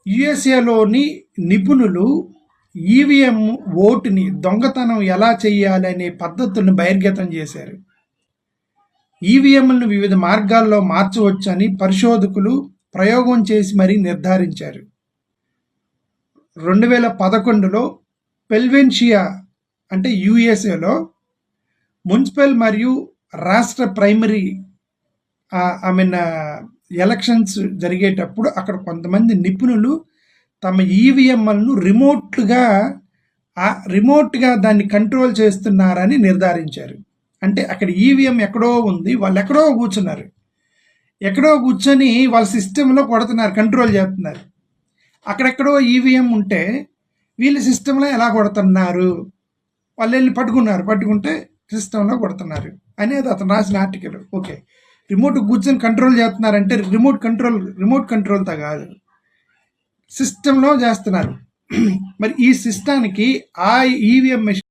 యుఎస్ఏలోని నిపుణులు ఈవీఎం ఓటుని దొంగతనం ఎలా చేయాలనే పద్ధతులను బహిర్గతం చేశారు. ఈవీఎంలను వివిధ మార్గాల్లో మార్చవచ్చని పరిశోధకులు ప్రయోగం చేసి మరీ నిర్ధారించారు. 2011లో పెన్సిల్వేనియా అంటే యుఎస్ఏలో మున్సిపల్ మరియు రాష్ట్ర ప్రైమరీ ఎలక్షన్స్ జరిగేటప్పుడు అక్కడ కొంతమంది నిపుణులు తమ ఈవీఎంలను రిమోట్గా దాన్ని కంట్రోల్ చేస్తున్నారని నిర్ధారించారు. అంటే అక్కడ ఈవీఎం ఎక్కడో ఉంది, వాళ్ళు ఎక్కడో కూర్చొని వాళ్ళ సిస్టంలో కొడుతున్నారు, కంట్రోల్ చేస్తున్నారు. అక్కడెక్కడో ఈవీఎం ఉంటే వీళ్ళ సిస్టంలో ఎలా కొడుతున్నారు, వాళ్ళు వెళ్ళి పట్టుకుంటే సిస్టంలో కొడుతున్నారు అనేది అతను రాసిన ఆర్టికల్. ఓకే, రిమోట్ కూర్చొని కంట్రోల్ చేస్తున్నారంటే రిమోట్ కంట్రోల్తో కాదు, సిస్టంలో చేస్తున్నారు. మరి ఈ సిస్టానికి ఆ ఈవీఎం మెషిన్